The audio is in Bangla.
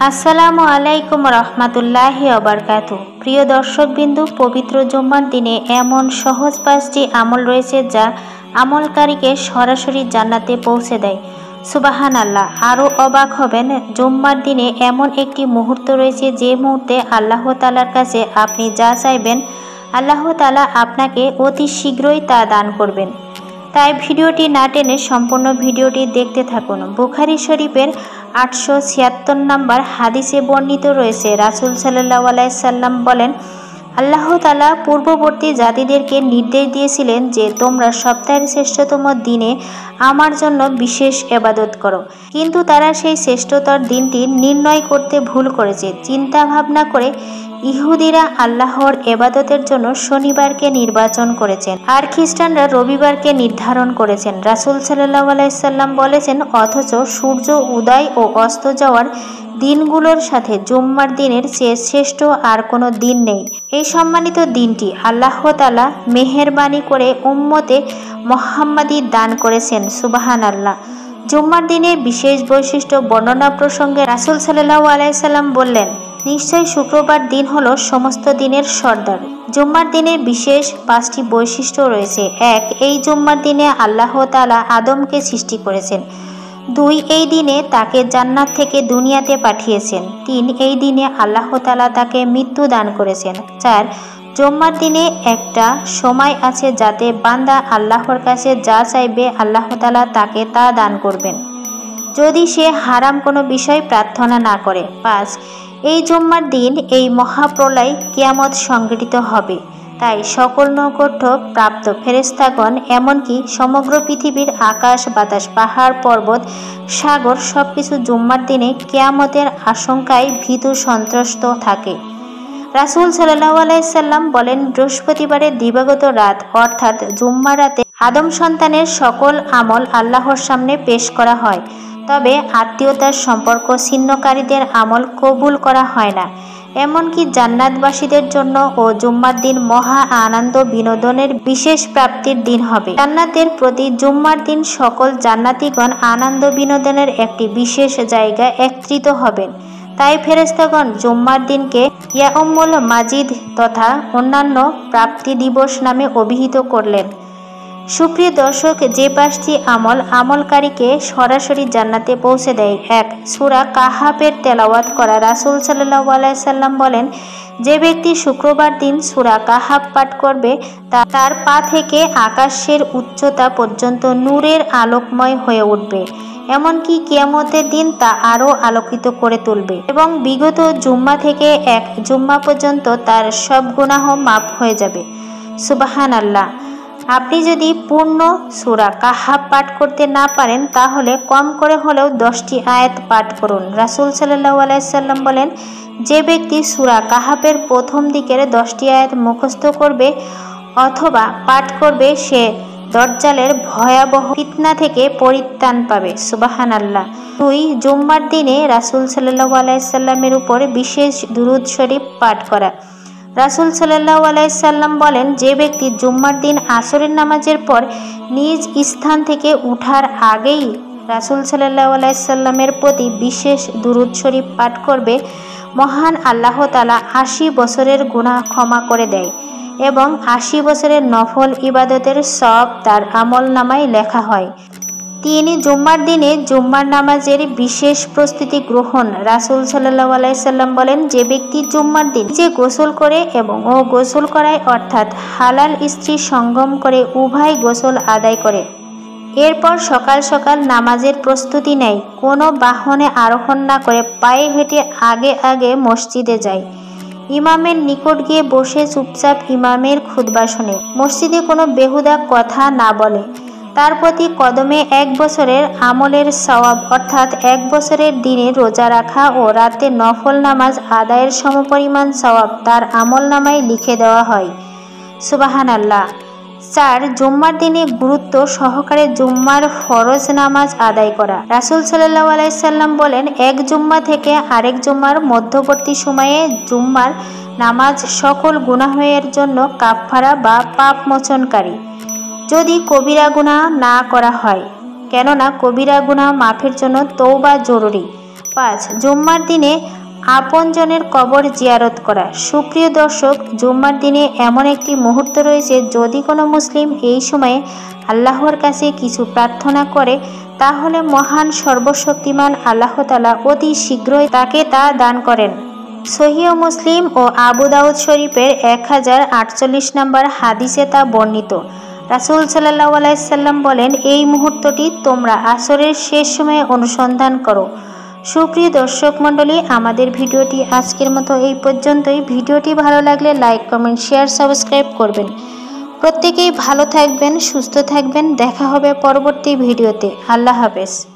আসসালামু আলাইকুম রহমতুল্লাহি ওবারকাতু। প্রিয় দর্শকবিন্দু, পবিত্র জুম্মার দিনে এমন সহজ 5টি আমল রয়েছে যা আমলকারীকে সরাসরি জান্নাতে পৌঁছে দেয়। সুবাহান আল্লাহ। আরও অবাক হবেন, জুম্মার দিনে এমন একটি মুহূর্ত রয়েছে যে মুহূর্তে আল্লাহ তাআলার কাছে আপনি যা চাইবেন আল্লাহ তাআলা আপনাকে অতি শীঘ্রই তা দান করবেন। তাই ভিডিওটি না টেনে সম্পূর্ণ ভিডিওটি দেখতে থাকুন। বুখারী শরীফের 876 নম্বর হাদিসে বর্ণিত রয়েছে, রাসূল সাল্লাল্লাহু আলাইহি সাল্লাম বলেন, আল্লাহ তাআলা পূর্ববর্তী জাতিদেরকে নির্দেশ দিয়েছিলেন যে তোমরা সপ্তাহের শ্রেষ্ঠতম দিনে আমার জন্য বিশেষ ইবাদত করো, কিন্তু তারা সেই শ্রেষ্ঠতর দিনটি নির্ণয় করতে ভুল করেছে। চিন্তা ভাবনা করে ইহুদিরা আল্লাহর ইবাদতের জন্য শনিবারকে নির্বাচন করেছেন আর খ্রিস্টানরা রবিবারকে নির্ধারণ করেছেন। রাসূল সাল্লাল্লাহু আলাইহি সাল্লাম বলেছেন, অথচ সূর্য উদয় ও অস্ত যাওয়ার দিনগুলোর সাথে জুম্মার দিনের চেয়ে শ্রেষ্ঠ আর কোনো দিন নেই। এই সম্মানিত দিনটি আল্লাহ তাআলা মেহেরবানি করে উম্মতে মুহাম্মাদী দান করেছেন। সুবহানাল্লাহ। জুম্মার দিনের বিশেষ বৈশিষ্ট্য বর্ণনা প্রসঙ্গে রাসূল সাল্লাল্লাহু আলাইহি সাল্লাম বললেন, নিশ্চয় শুক্রবার দিন হলো সমস্ত দিনের সর্দার। জুম্মার দিনের বিশেষ 5টি বৈশিষ্ট্য রয়েছে। 1. এই জুম্মার দিনে আল্লাহ তাআলা আদমকে সৃষ্টি করেছেন। 2. এই দিনে তাকে জান্নাত থেকে দুনিয়াতে পাঠিয়েছেন। 3. এই দিনে আল্লাহ তাআলা তাকে মৃত্যু দান করেছেন। 4. জুম্মার দিনে একটা সময় আছে যাতে বান্দা আল্লাহর কাছে যা চাইবে আল্লাহ তাআলা তাকে তা দান করবেন, যদি সে হারাম কোনো বিষয় প্রার্থনা না করে। 5. এই জুম্মার দিন এই মহাপ্রলয় কিয়ামত সংঘটিত হবে, তাই সকল নৈকট্য প্রাপ্ত ফেরেশতাগণ এমনকি সমগ্র পৃথিবীর আকাশ বাতাস পাহাড় পর্বত সাগর সবকিছু জুম্মার দিনে কিয়ামতের আশঙ্কায় ভীতু সন্ত্রস্ত থাকে। রাসূল সাল্লাল্লাহু আলাইহি সাল্লাম বলেন, বৃহস্পতিবারের দিবাগত রাত অর্থাৎ জুম্মার রাতে আদম সন্তানের সকল আমল আল্লাহর সামনে পেশ করা হয়, তবে আত্মীয়তার সম্পর্ক ছিন্নকারীদের আমল কবুল করা হয় না। এমনকি জান্নাতবাসীদের জন্য ও জুম্মার দিন মহা আনন্দ বিনোদনের বিশেষ প্রাপ্তির দিন হবে। জান্নাতের প্রতি জুম্মার দিন সকল জান্নাতীগণ আনন্দ বিনোদনের একটি বিশেষ জায়গায় একত্রিত হবেন। তাই ফেরেশতাগণ জুম্মার দিনকে ইয়াউমুল মাজিদ তথা অন্যান্য প্রাপ্তি দিবস নামে অভিহিত করলেন। সুপ্রিয় দর্শক, যে 5টি আমল আমলকারীকে সরাসরি জান্নাতে পৌঁছে দেয়। 1. সূরা কাহাফের তেলাওয়াত করা। রাসূল সাল্লাল্লাহু আলাইহি সাল্লাম বলেন, যে ব্যক্তি শুক্রবার দিন সূরা কাহাফ পাঠ করবে তার পা থেকে আকাশের উচ্চতা পর্যন্ত নূরের আলোকময় হয়ে উঠবে, এমনকি কিয়ামতের দিন তা আরও আলোকিত করে তুলবে এবং বিগত জুম্মা থেকে এক জুম্মা পর্যন্ত তার সব গুনাহ মাফ হয়ে যাবে। সুবহানাল্লাহ। আপনি যদি পূর্ণ সূরা কাহাফ পাঠ করতে না পারেন তাহলে কম করে হলেও 10টি আয়াত পাঠ করুন। রাসূল সাল্লাল্লাহু আলাইহি সাল্লাম বলেন, যে ব্যক্তি সূরা কাহাফের প্রথম দিকের 10টি আয়াত মুখস্থ করবে অথবা পাঠ করবে সে দজ্জালের ভয়াবহ ফিতনা থেকে পরিত্রাণ পাবে। সুবহানাল্লাহ। 2. জুম্মার দিনে রাসূল সাল্লাল্লাহু আলাইহি সাল্লামের উপর বিশেষ দুরূদ শরীফ পাঠ করা। রাসূল সাল্লাল্লাহু আলাইহি সাল্লাম বলেন, যে ব্যক্তি জুম্মার দিন আসরের নামাজের পর নিজ স্থান থেকে উঠার আগেই রাসূল সাল্লাল্লাহু আলাইহি সাল্লামের প্রতি বিশেষ দুরূদ শরীফ পাঠ করবে, মহান আল্লাহ তাআলা 80 বছরের গুনাহ ক্ষমা করে দেয় এবং 80 বছরের নফল ইবাদতের সওয়াব তার আমলনামায় লেখা হয়। 3. জুম্মার দিনে জুম্মার নামাজের বিশেষ প্রস্তুতি গ্রহণ। রাসূল সাল্লাল্লাহু আলাইহি সাল্লাম বলেন, যে ব্যক্তি জুম্মার দিন যে গোসল করে এবং গোসল করায় অর্থাৎ হালাল স্ত্রী সঙ্গম করে উভয় গোসল আদায় করে, এরপর সকাল সকাল নামাজের প্রস্তুতি নেয়, কোনো বাহনে আরোহণ না করে পায়ে হেঁটে আগে আগে মসজিদে যায়, ইমামের নিকট গিয়ে বসে চুপচাপ ইমামের খুতবা শোনে, মসজিদে কোনো বেহুদা কথা না বলে, তার প্রতি কদমে 1 বছরের আমলের সওয়াব অর্থাৎ 1 বছরের দিনে রোজা রাখা ও রাতে নফল নামাজ আদায়ের সমপরিমাণ সওয়াব তার আমলনামায় লিখে দেওয়া হয়। সুবহানাল্লাহ। 4. জুম্মার দিনে গুরুত্ব সহকারে জুম্মার ফরজ নামাজ আদায় করা। রাসূল সাল্লাল্লাহু আলাইহি সাল্লাম বলেন, এক জুম্মা থেকে আরেক জুম্মার মধ্যবর্তী সময়ে জুম্মার নামাজ সকল গুনাহের জন্য কাফফারা বা পাপ মোচনকারী, যদি কবিরা গুনাহ না করা হয়, কেননা কবিরা গুনাহ মাফের জন্য তওবা জরুরি। 5. জুম্মার দিনে আপনজনের কবর জিয়ারত করা। সুপ্রিয় দর্শক, জুম্মার দিনে এমন একটি মুহূর্ত রয়েছে, যদি কোনো মুসলিম এই সময়ে আল্লাহর কাছে কিছু প্রার্থনা করে, তাহলে মহান সর্বশক্তিমান আল্লাহ তাআলা অতি শীঘ্রই তাকে তা দান করেন। সহিহ মুসলিম ও আবু দাউদ শরীফের 1048 নম্বর হাদিসে তা বর্ণিত। রাসূল সাল্লাল্লাহু আলাইহি সাল্লাম বলেন, এই মুহূর্তটি তোমরা আসরের শেষ সময়ে অনুসন্ধান করো। সুপ্রিয় দর্শক মণ্ডলী, আমাদের ভিডিওটি আজকের মতো এই পর্যন্তই। ভিডিওটি ভালো লাগলে লাইক, কমেন্ট, শেয়ার, সাবস্ক্রাইব করবেন। প্রত্যেকেই ভালো থাকবেন, সুস্থ থাকবেন। দেখা হবে পরবর্তী ভিডিওতে। আল্লাহ হাফেজ।